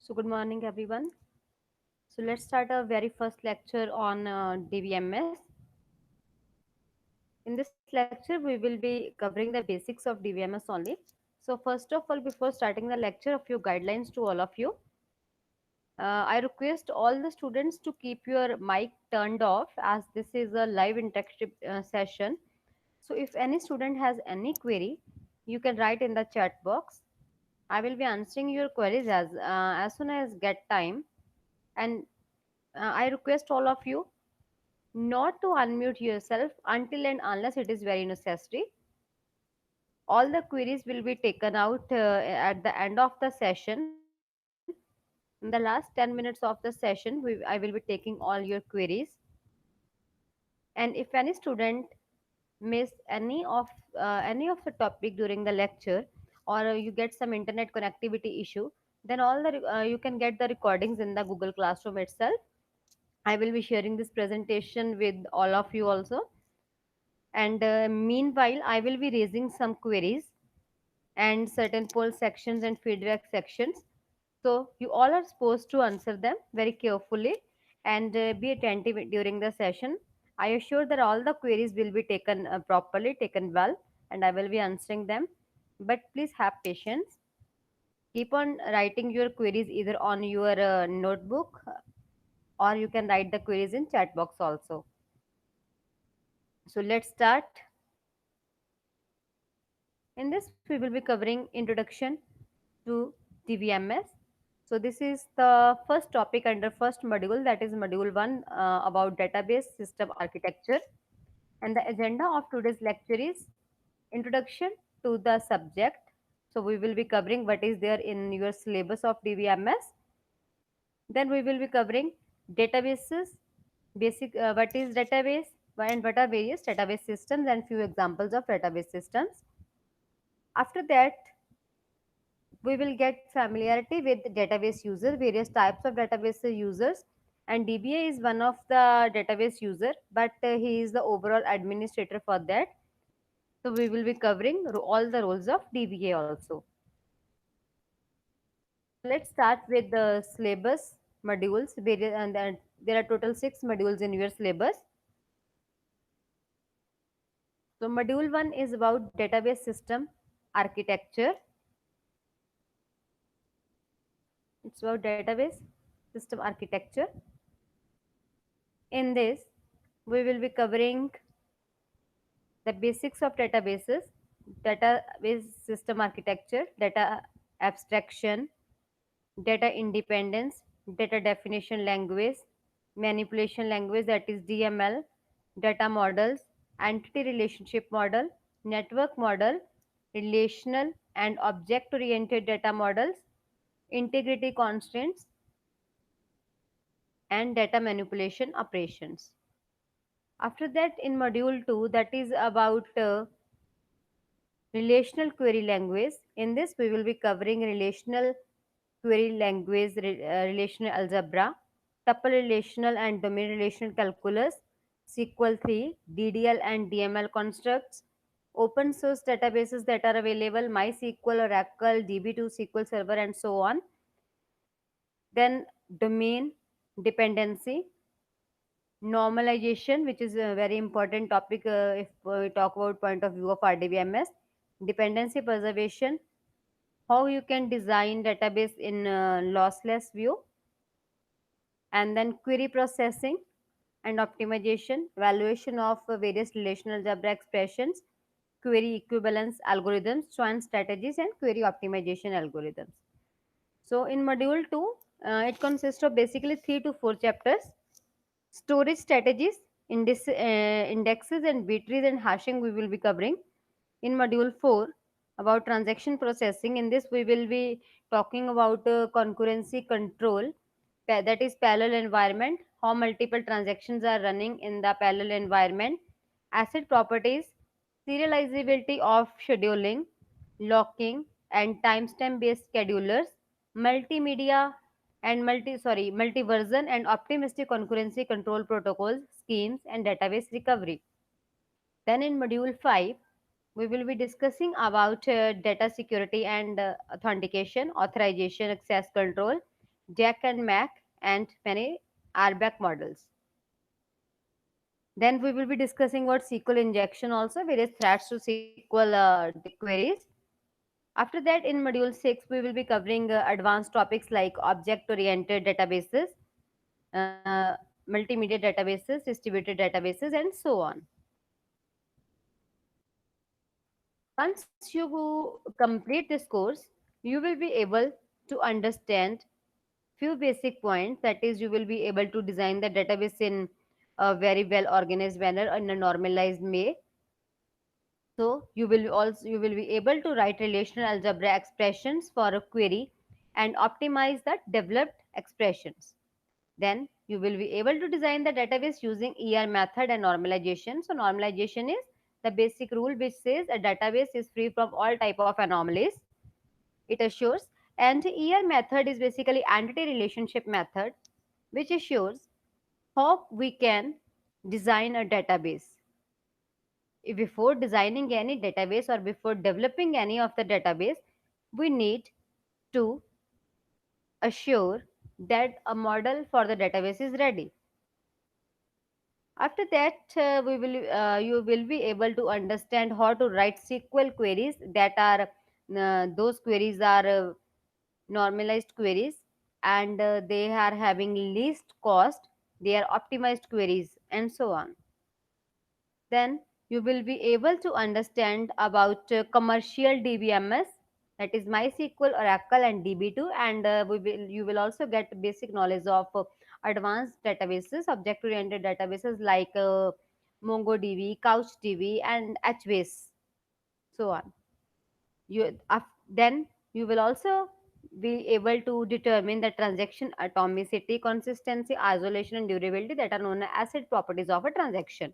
So, good morning, everyone. So, let's start our very first lecture on DVMS. In this lecture, we will be covering the basics of DVMS only. So, first of all, before starting the lecture, a few guidelines to all of you. I request all the students to keep your mic turned off as this is a live interactive session. So, if any student has any query, you can write in the chat box. I will be answering your queries as soon as get time. And I request all of you not to unmute yourself until and unless it is very necessary. All the queries will be taken out at the end of the session. In the last 10 minutes of the session, I will be taking all your queries. And if any student miss any of the topic during the lecture, or you get some internet connectivity issue, then you can get the recordings in the Google Classroom itself. I will be sharing this presentation with all of you also. And meanwhile, I will be raising some queries and certain poll sections and feedback sections. So you all are supposed to answer them very carefully and be attentive during the session. I assure that all the queries will be taken properly, taken well, and I will be answering them. But please have patience. Keep on writing your queries either on your notebook, or you can write the queries in chat box also. So let's start. In this, we will be covering introduction to DVMS. So this is the first topic under first module, that is module 1 about database system architecture. And the agenda of today's lecture is introduction to the subject. So we will be covering what is there in your syllabus of DVMS. Then we will be covering databases, basic what is database and what are various database systems and few examples of database systems. After that, we will get familiarity with database users, various types of database users, and DBA is one of the database user, but he is the overall administrator for that. So we will be covering all the roles of DBA also. So let's start with the syllabus modules. There are total 6 modules in your syllabus. So module 1 is about database system architecture. It's about database system architecture. In this, we will be covering the basics of databases, database system architecture, data abstraction, data independence, data definition language, manipulation language, that is DML, data models, entity relationship model, network model, relational and object oriented data models, integrity constraints, and data manipulation operations. After that, in module 2, that is about relational query language. In this, we will be covering relational query language, relational algebra, tuple relational and domain relational calculus, SQL 3, DDL and DML constructs, open source databases that are available, MySQL, Oracle, DB2, SQL Server, and so on. Then domain dependency, normalization, which is a very important topic if we talk about point of view of RDBMS, dependency preservation, how you can design database in lossless view, and then query processing and optimization, evaluation of various relational algebra expressions, query equivalence algorithms, join strategies, and query optimization algorithms. So in module 2, it consists of basically 3 to 4 chapters. Storage strategies, indexes and B-trees and hashing we will be covering. In module 4, about transaction processing, in this we will be talking about concurrency control, that is parallel environment, how multiple transactions are running in the parallel environment, asset properties, serializability of scheduling, locking and timestamp based schedulers, multimedia and multi-version and optimistic concurrency control protocols, schemes, and database recovery. Then in module 5, we will be discussing about data security and authentication, authorization, access control, Jack and Mac, and many RBAC models. Then we will be discussing about SQL injection also, various threats to SQL queries. After that, in module 6, we will be covering advanced topics like object-oriented databases, uh, multimedia databases, distributed databases, and so on. Once you complete this course, you will be able to understand few basic points. That is, you will be able to design the database in a very well organized manner in a normalized way. So you will be able to write relational algebra expressions for a query and optimize the developed expressions. Then you will be able to design the database using ER method and normalization. So normalization is the basic rule which says a database is free from all type of anomalies. It assures, and ER method is basically entity relationship method, which assures how we can design a database. Before designing any database or before developing any of the database, we need to assure that a model for the database is ready. After that, you will be able to understand how to write SQL queries that are those queries are normalized queries, and they are having least cost, they are optimized queries, and so on. Then you will be able to understand about commercial DBMS, that is MySQL, Oracle, and DB2, and you will also get basic knowledge of advanced databases, object-oriented databases like MongoDB, CouchDB, and HBase, so on. Then you will also be able to determine the transaction atomicity, consistency, isolation, and durability, that are known as acid properties of a transaction.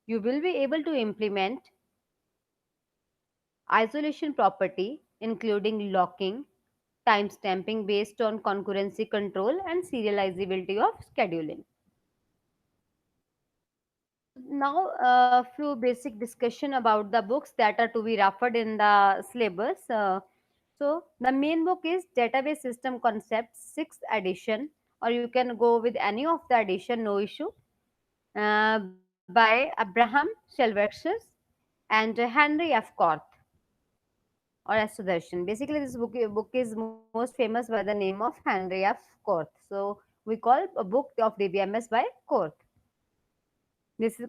You will be able to implement isolation property including locking, timestamping based on concurrency control, and serializability of scheduling. Now, a few basic discussion about the books that are to be referred in the syllabus. So the main book is Database System Concepts 6th edition, or you can go with any of the edition, no issue, by Abraham Shelversus and Henry F. Korth, or as Sudarshan. Basically, this book is most famous by the name of Henry F. Korth. So we call a book of DBMS by Korth.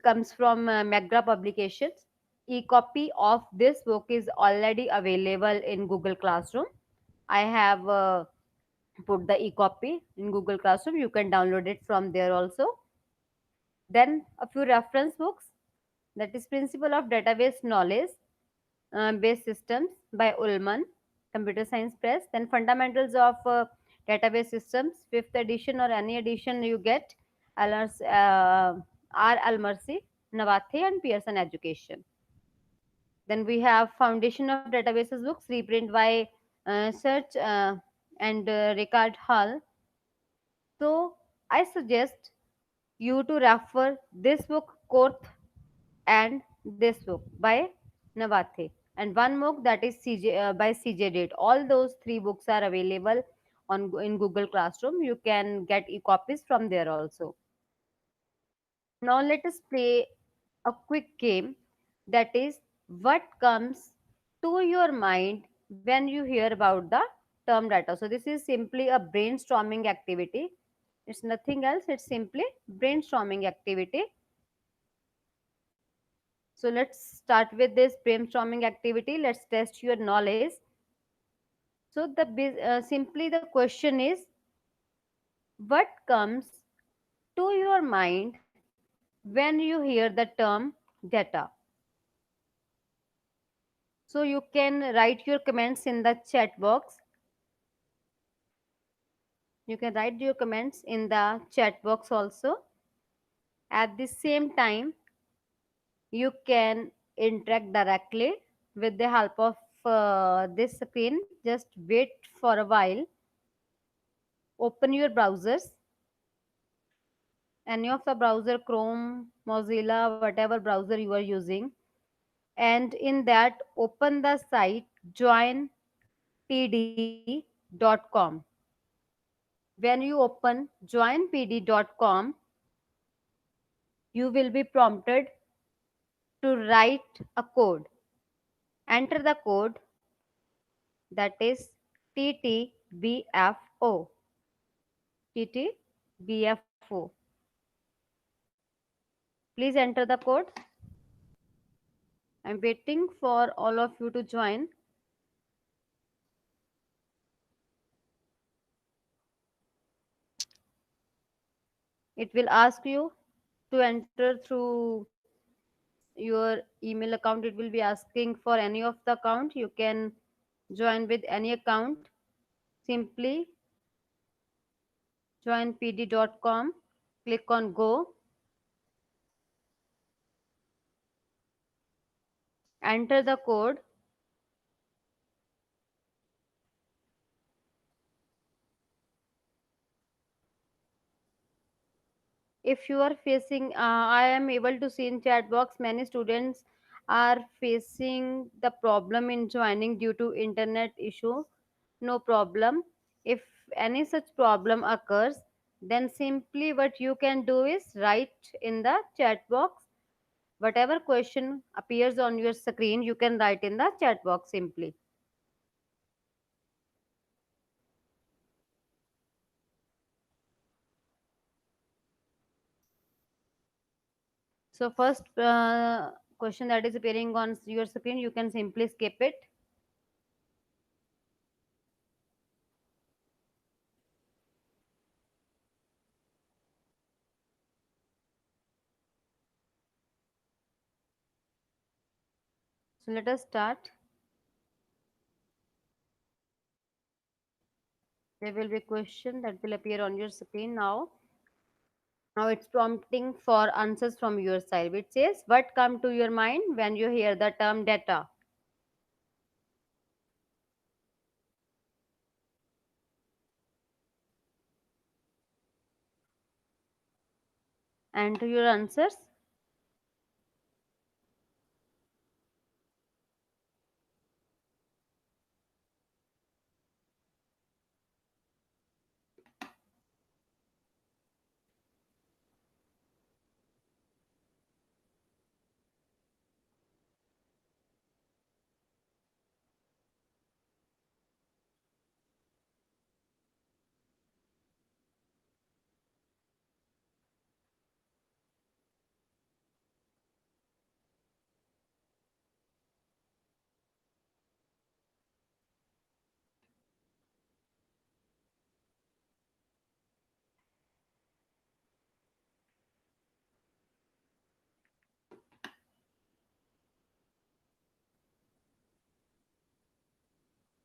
Comes from McGraw Publications. E-copy of this book is already available in Google Classroom. I have put the e-copy in Google Classroom. You can download it from there also. Then a few reference books. That is Principle of Database Knowledge Based Systems by Ullman, Computer Science Press. Then Fundamentals of Database Systems, 5th edition, or any edition you get, R. Almercy, Navathe, and Pearson Education. Then we have Foundation of Databases books, reprint by Search and Ricard Hall. So I suggest you to refer this book, Korth, and this book by Navathe, and one book that is by CJ Date. All those three books are available in Google Classroom. You can get e-copies from there also. Now let us play a quick game, that is, what comes to your mind when you hear about the term data. So this is simply a brainstorming activity. It's nothing else. It's simply brainstorming activity. So let's start with this brainstorming activity. Let's test your knowledge. So simply the question is, what comes to your mind when you hear the term data? So you can write your comments in the chat box. You can write your comments in the chat box also. At the same time, you can interact directly with the help of this screen. Just wait for a while. Open your browsers, any of the browser, Chrome, Mozilla, whatever browser you are using, and in that open the site jointd.com. When you open joinpd.com, you will be prompted to write a code. Enter the code, that is TTBFO. TTBFO. Please enter the code. I'm waiting for all of you to join. It will ask you to enter through your email account. It will be asking for any of the account. You can join with any account. Simply join pd.com, click on go, enter the code. If you are facing, I am able to see in chat box many students are facing the problem in joining due to internet issue. No problem. If any such problem occurs, then simply what you can do is write in the chat box. Whatever question appears on your screen, you can write in the chat box simply. So first question that is appearing on your screen, you can simply skip it. So let us start. There will be a question that will appear on your screen now. Now it's prompting for answers from your side, which says, what come to your mind when you hear the term data? And to your answers.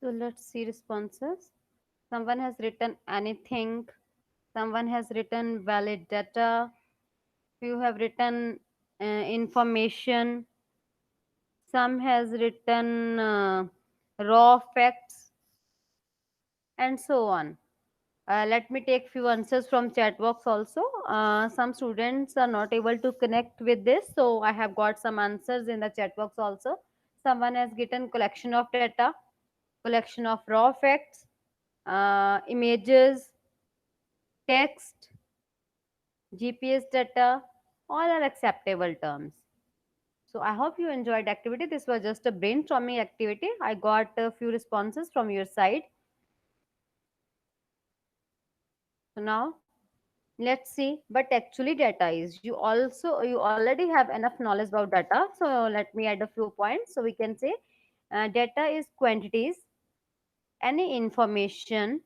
So let's see responses. Someone has written anything. Someone has written valid data. Few have written information. Some has written raw facts, and so on. Let me take few answers from chat box also. Some students are not able to connect with this, so I have got some answers in the chat box also. Someone has written collection of data, collection of raw facts, images, text, GPS data, all are acceptable terms. So I hope you enjoyed activity. This was just a brainstorming activity. I got a few responses from your side. So now let's see what actually data is. You already have enough knowledge about data. So let me add a few points. So we can say data is quantities, any information,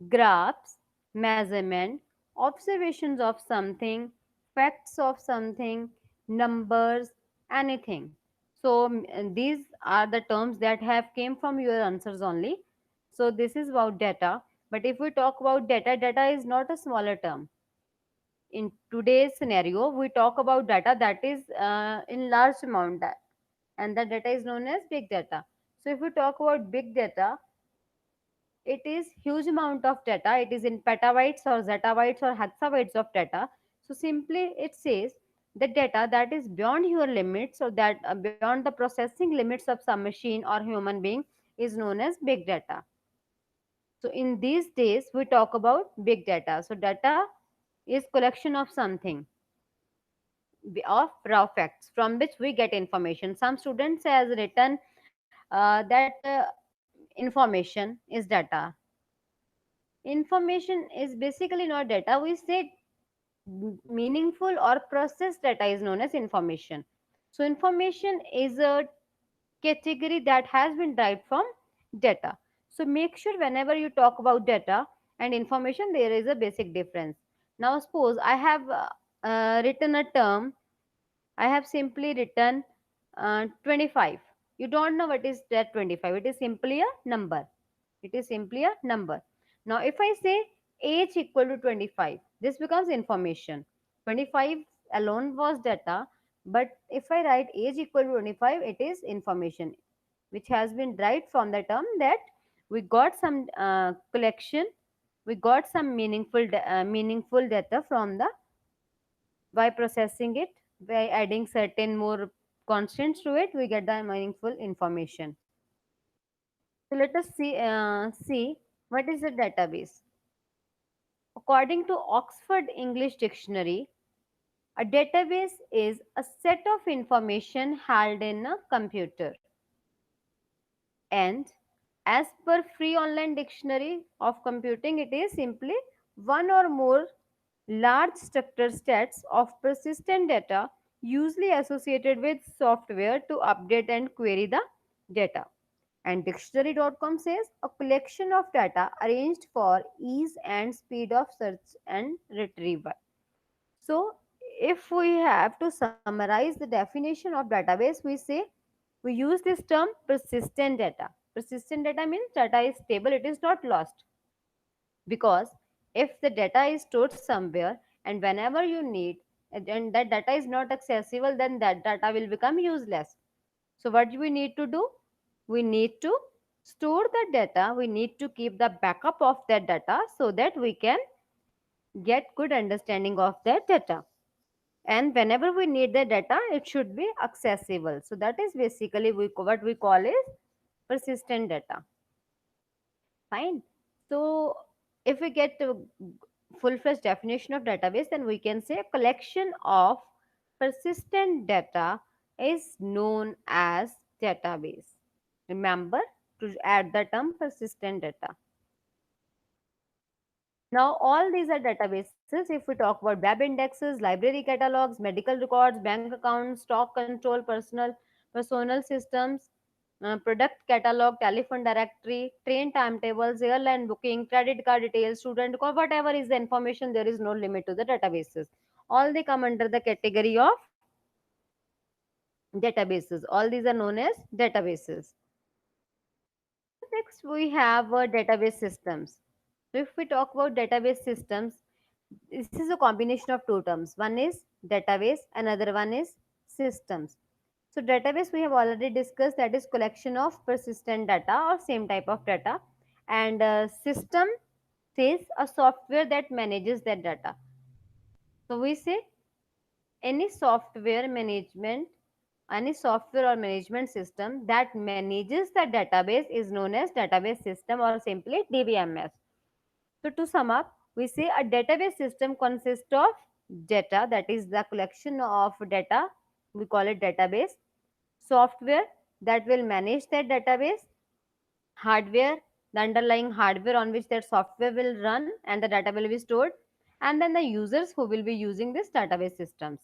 graphs, measurement, observations of something, facts of something, numbers, anything. So these are the terms that have came from your answers only. So this is about data. But if we talk about data, data is not a smaller term. In today's scenario, we talk about data that is in large amount, and the data is known as big data. So if we talk about big data, it is huge amount of data. It is in petabytes or zettabytes or hexabytes of data. So simply it says the data that is beyond your limits, or that beyond the processing limits of some machine or human being, is known as big data. So in these days, we talk about big data. So data is collection of something, of raw facts from which we get information. Some students has written that information is data. Information is basically not data. We say meaningful or processed data is known as information. So information is a category that has been derived from data. So make sure whenever you talk about data and information, there is a basic difference. Now suppose I have written a term. I have simply written 25. You don't know what is that 25. It is simply a number. It is simply a number. Now, if I say age equal to 25, this becomes information. 25 alone was data, but if I write age equal to 25, it is information, which has been derived from the term that we got some collection, we got some meaningful data from the by processing it, by adding certain more constants to it, we get the meaningful information. So let us see what is a database. According to Oxford English Dictionary, a database is a set of information held in a computer. And as per Free Online Dictionary of Computing, it is simply one or more large structured sets of persistent data usually associated with software to update and query the data. And dictionary.com says a collection of data arranged for ease and speed of search and retrieval. So, if we have to summarize the definition of database, we say we use this term persistent data. Persistent data means data is stable, it is not lost. Because if the data is stored somewhere and whenever you need and that data is not accessible, then that data will become useless. So, what do we need to do? We need to store the data, we need to keep the backup of that data so that we can get good understanding of that data. And whenever we need the data, it should be accessible. So, that is basically what we call is persistent data. Fine. So, if we get a full-fledged definition of database, then we can say a collection of persistent data is known as database. Remember to add the term persistent data. Now, all these are databases. If we talk about web indexes, library catalogs, medical records, bank accounts, stock control, personal systems, product catalog, telephone directory, train timetables, airline booking, credit card details, student call, whatever is the information, there is no limit to the databases. All they come under the category of databases. All these are known as databases. So next we have database systems. So if we talk about database systems, this is a combination of two terms. One is database, another one is systems. So database we have already discussed, that is collection of persistent data or same type of data. And system says a software that manages that data. So we say any software management, any software or management system that manages the database is known as database system or simply DBMS. So to sum up, we say a database system consists of data, that is the collection of data, we call it database, software that will manage that database, hardware, the underlying hardware on which that software will run and the data will be stored, and then the users who will be using this database systems.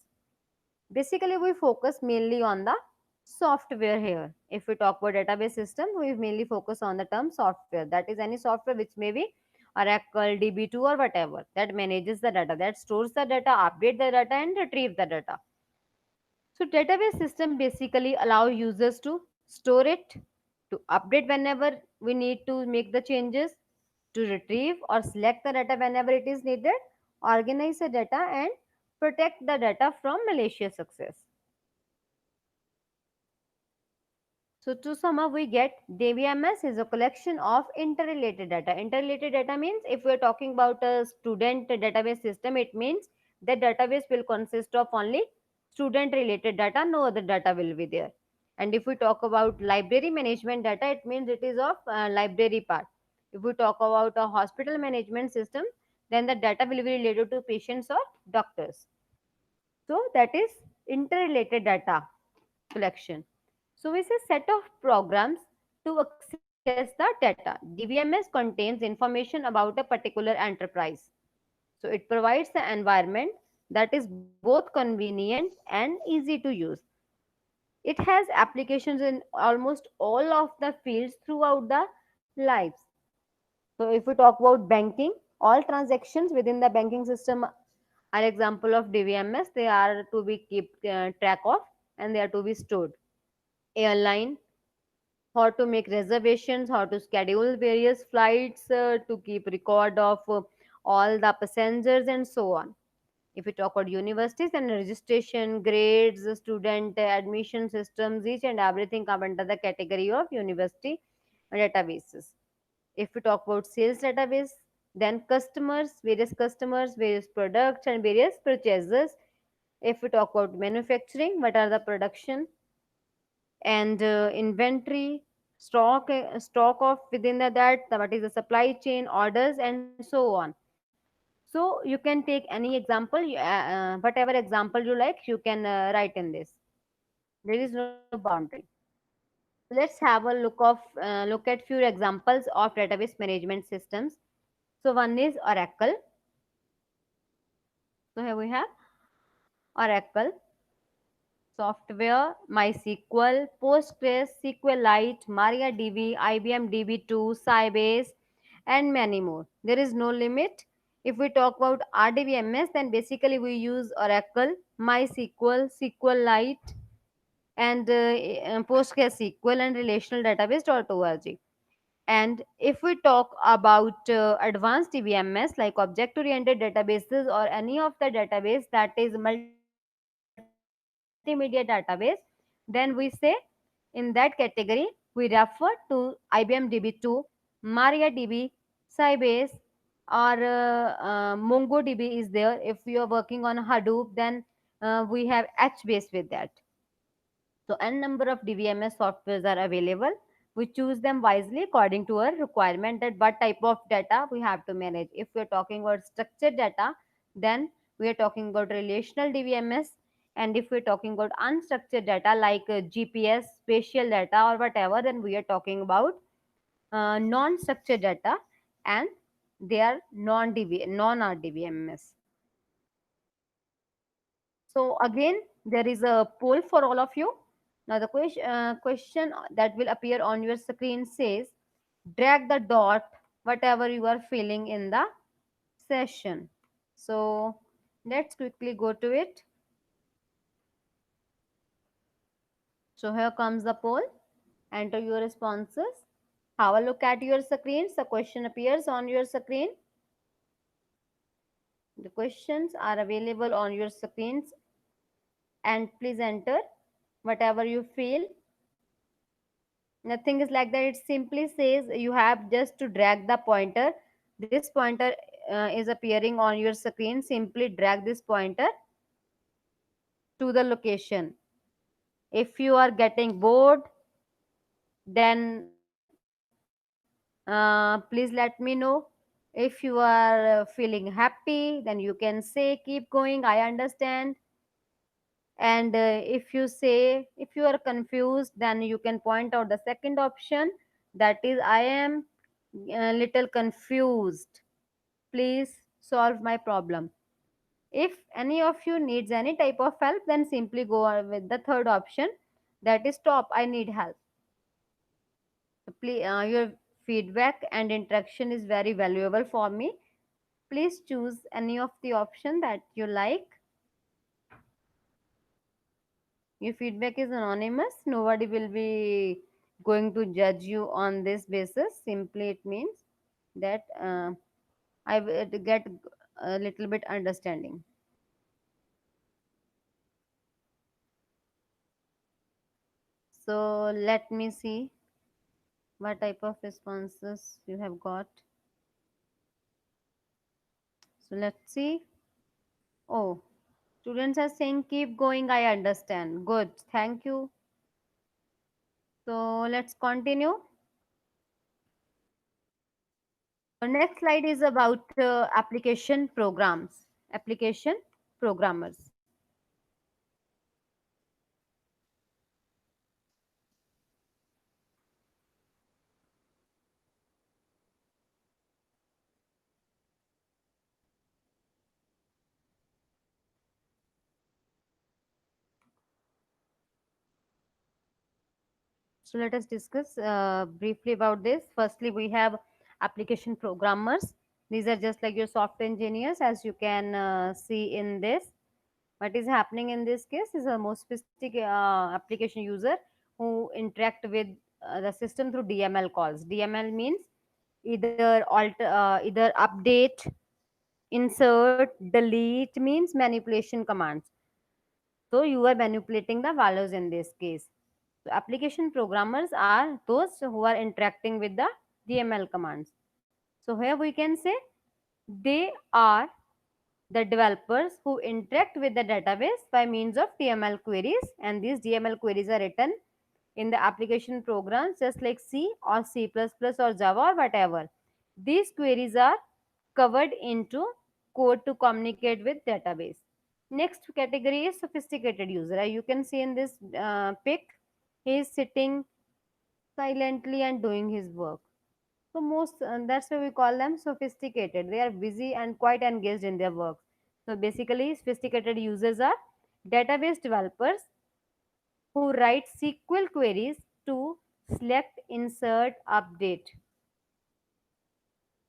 Basically, we focus mainly on the software here. If we talk about database system, we mainly focus on the term software. That is any software which may be Oracle, DB2 or whatever that manages the data, that stores the data, update the data and retrieve the data. So database system basically allow users to store it, to update whenever we need to make the changes, to retrieve or select the data whenever it is needed, organize the data and protect the data from malicious access. So to sum up, we get DBMS is a collection of interrelated data. Interrelated data means if we are talking about a student database system, it means the database will consist of only student related data, no other data will be there. And if we talk about library management data, it means it is of library part. If we talk about a hospital management system, then the data will be related to patients or doctors. So that is interrelated data collection. So we say set of programs to access the data. DVMS contains information about a particular enterprise. So it provides the environment that is both convenient and easy to use. It has applications in almost all of the fields throughout the lives. So if we talk about banking, all transactions within the banking system are example of DVMS. They are to be kept track of, and they are to be stored. Airline, how to make reservations, how to schedule various flights, to keep record of all the passengers and so on. If we talk about universities and registration, grades, student admission systems, each and everything come under the category of university databases. If we talk about sales database, then customers, various products and various purchases. If we talk about manufacturing, what are the production and inventory, stock of within that, what is the supply chain, orders and so on. So you can take any example, whatever example you like, you can write in this. There is no boundary. So let's have a look at few examples of database management systems. So one is Oracle. So here we have Oracle software, MySQL, Postgres, SQLite, MariaDB, IBM DB2, Sybase, and many more. There is no limit. If we talk about RDBMS, then basically we use Oracle, MySQL, SQLite, and PostgreSQL and relational database.org. And if we talk about advanced DBMS like object oriented databases or any of the database that is multimedia database, then we say in that category we refer to IBM DB2, MariaDB, Sybase, or MongoDB is there. If you are working on Hadoop, then we have HBase with that. So n number of DVMS softwares are available. We choose them wisely according to our requirement that what type of data we have to manage. If we are talking about structured data, then we are talking about relational DVMS. And if we're talking about unstructured data like GPS, spatial data, or whatever, then we are talking about non-structured data, and they are non-RDBMS. So again, there is a poll for all of you. Now the question that will appear on your screen says, drag the dot, whatever you are feeling in the session. So let's quickly go to it. So here comes the poll. Enter your responses. Have a look at your screens. The question appears on your screen. The questions are available on your screens, and please enter whatever you feel. Nothing is like that. It simply says you have just to drag the pointer. This pointer is appearing on your screen. Simply drag this pointer to the location. If you are getting bored, then please let me know. If you are feeling happy, then you can say keep going, I understand. And if you are confused, then you can point out the second option, that is I am a little confused, please solve my problem. If any of you needs any type of help, then simply go on with the third option, that is stop, I need help. So please, your feedback and interaction is very valuable for me. Please choose any of the option that you like. Your feedback is anonymous. Nobody will be going to judge you on this basis. Simply, it means that I will get a little bit understanding. So let me see what type of responses you have got. So let's see. Oh, students are saying keep going. I understand. Good. Thank you. So let's continue. Next slide is about application programs, application programmers. So let us discuss briefly about this. Firstly, we have application programmers. These are just like your software engineers, as you can see in this. What is happening in this case is a more sophisticated application user who interact with the system through DML calls. DML means either update, insert, delete means manipulation commands. So you are manipulating the values in this case. So application programmers are those who are interacting with the DML commands. So here we can say they are the developers who interact with the database by means of DML queries, and these DML queries are written in the application programs just like C or C++ or Java or whatever. These queries are covered into code to communicate with database. Next category is sophisticated user. You can see in this pic, he is sitting silently and doing his work. So most that's why we call them sophisticated. They are busy and quite engaged in their work. So basically, sophisticated users are database developers who write SQL queries to select, insert, update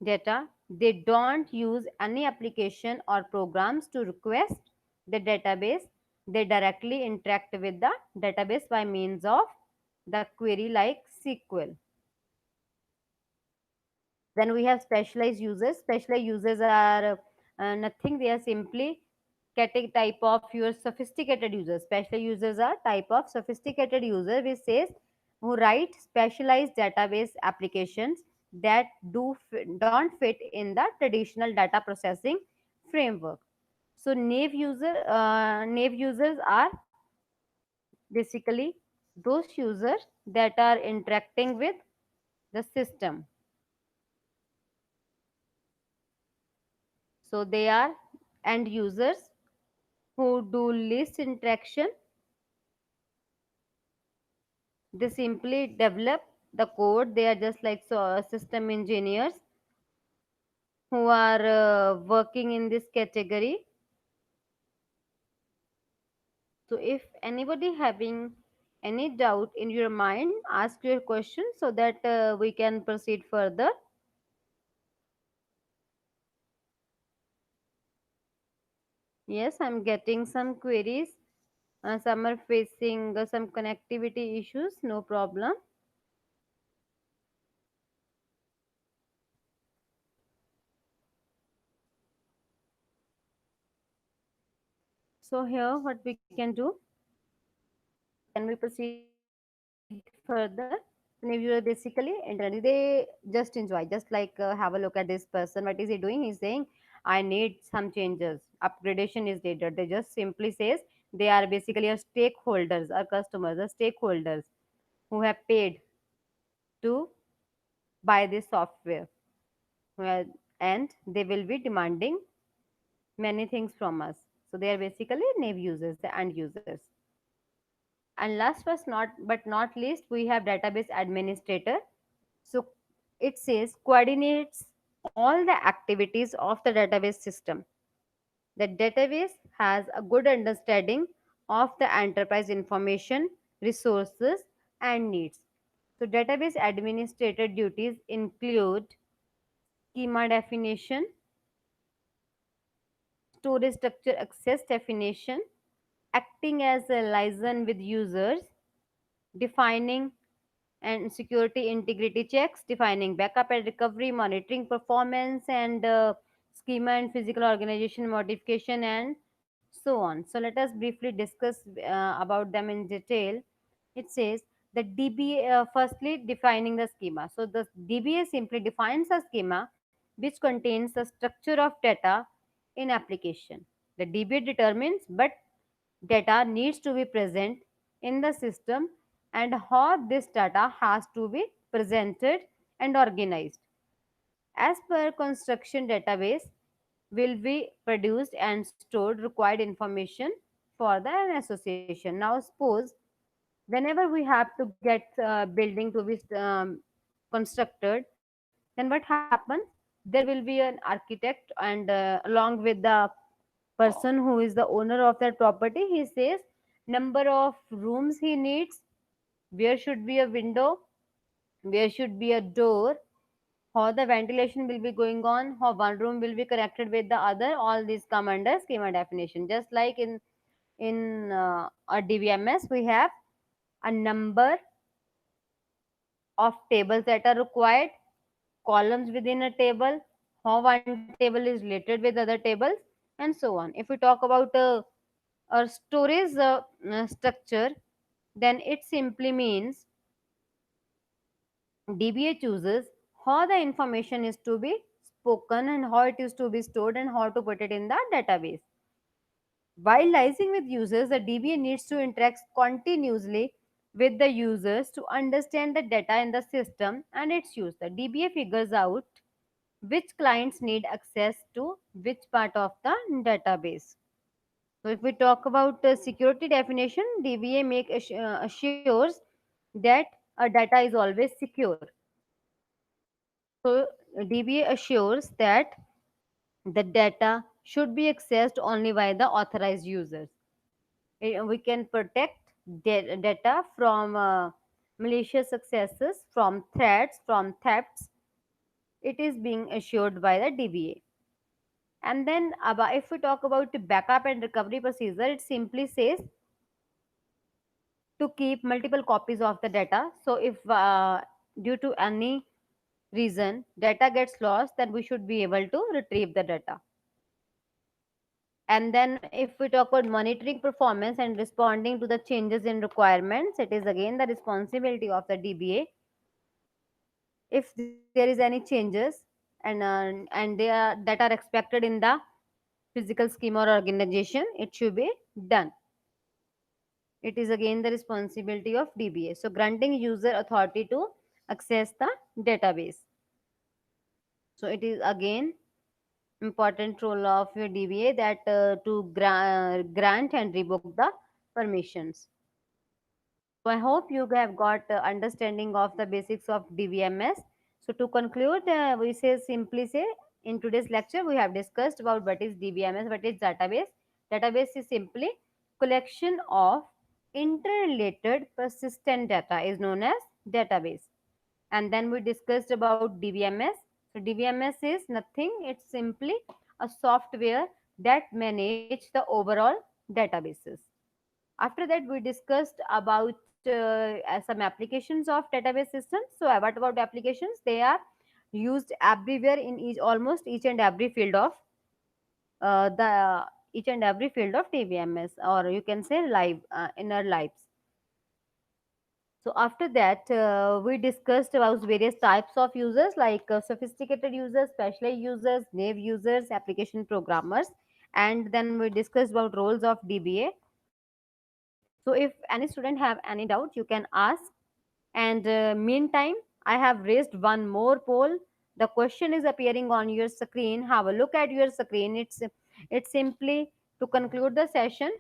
data. They don't use any application or programs to request the database. They directly interact with the database by means of the query like SQL. Then we have specialized users. Specialized users are nothing. They are simply type of your sophisticated users. Specialized users are type of sophisticated user which says who write specialized database applications that don't fit in the traditional data processing framework. So naive users are basically those users that are interacting with the system. So they are end users who do least interaction. They simply develop the code. They are just like system engineers who are working in this category. So if anybody having any doubt in your mind, ask your question so that we can proceed further. Yes, I'm getting some queries. Some are facing some connectivity issues. No problem. So here, what we can do, can we proceed further? Reviewer basically internally they just enjoy, just like have a look at this person. What is he doing? He's saying, I need some changes. Upgradation is needed. They just simply says they are basically our stakeholders, our customers, our stakeholders who have paid to buy this software. Well, and they will be demanding many things from us. So they are basically naive users, the end users. And last but not least, we have database administrator. So it says coordinates all the activities of the database system. The database has a good understanding of the enterprise information, resources, and needs. So database administrator duties include schema definition, storage structure access definition, acting as a liaison with users, defining and security integrity checks, defining backup and recovery, monitoring performance, and schema and physical organization modification, and so on. So let us briefly discuss about them in detail. It says the DBA, firstly defining the schema. So the DBA simply defines a schema which contains the structure of data in application. The DBA determines but data needs to be present in the system and how this data has to be presented and organized. as per construction database will be produced and stored required information for the an association. Now suppose whenever we have to get building to be constructed, then what happens, there will be an architect and along with the person who is the owner of that property, he says number of rooms he needs, where should be a window, where should be a door, how the ventilation will be going on, how one room will be connected with the other. All these come under schema definition. Just like in a DVMS, we have a number of tables that are required, columns within a table, how one table is related with other tables, and so on. If we talk about a storage structure, then it simply means DBA chooses how the information is to be spoken and how it is to be stored and how to put it in the database. While liaising with users, the DBA needs to interact continuously with the users to understand the data in the system and its use. The DBA figures out which clients need access to which part of the database. So if we talk about security definition, DBA assures that a data is always secure. So DBA assures that the data should be accessed only by the authorized users. We can protect data from malicious accesses, from threats, from thefts. It is being assured by the DBA. And then if we talk about the backup and recovery procedure, it simply says to keep multiple copies of the data. So if due to any reason data gets lost, then we should be able to retrieve the data. And then if we talk about monitoring performance and responding to the changes in requirements, it is again the responsibility of the DBA. If there is any changes and they are that are expected in the physical scheme or organization, it should be done. It is again the responsibility of DBA. So granting user authority to access the database. So it is again important role of your DBA that to grant and revoke the permissions. So I hope you have got understanding of the basics of DVMS. So to conclude, we say simply say in today's lecture we have discussed about what is DVMS, what is database. Database is simply collection of interrelated persistent data is known as database. And then we discussed about DVMS. So DVMS is nothing, it's simply a software that manage the overall databases. After that, we discussed about some applications of database systems. So, what about applications? They are used everywhere in almost each and every field of the each and every field of TVMS, or you can say live in our lives. So after that, we discussed about various types of users like sophisticated users, specialized users, naive users, application programmers, and then we discussed about roles of DBA. So if any student have any doubt, you can ask. And meantime, I have raised one more poll. The question is appearing on your screen. Have a look at your screen. It's simply to conclude the session.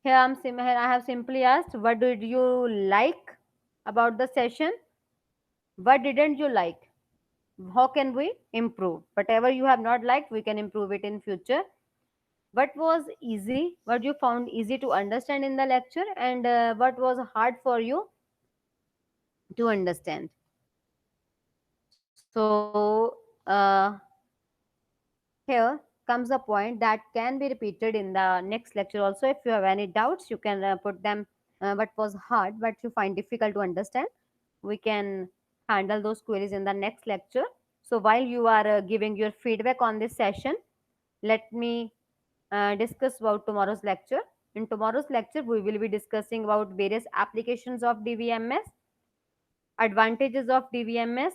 Here I have simply asked, what did you like about the session? What didn't you like? How can we improve? Whatever you have not liked, we can improve it in future. What was easy? What you found easy to understand in the lecture, and what was hard for you to understand? So here comes a point that can be repeated in the next lecture also. If you have any doubts, you can put them. What was hard, what you find difficult to understand, we can handle those queries in the next lecture. So while you are giving your feedback on this session, let me discuss about tomorrow's lecture. In tomorrow's lecture, we will be discussing about various applications of DVMS, advantages of DVMS,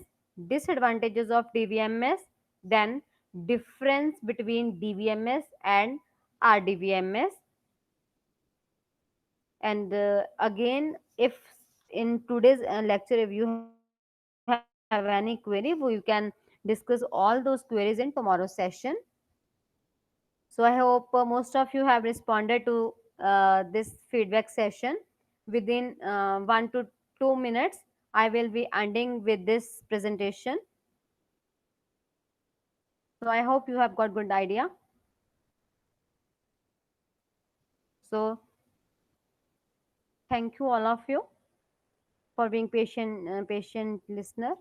disadvantages of DVMS, then difference between DVMS and RDVMS. And again, if in today's lecture, if you have any query, you can drop it in the comment discuss all those queries in tomorrow's session. So I hope most of you have responded to this feedback session. Within 1 to 2 minutes, I will be ending with this presentation. So I hope you have got good idea. So thank you all of you for being patient listener.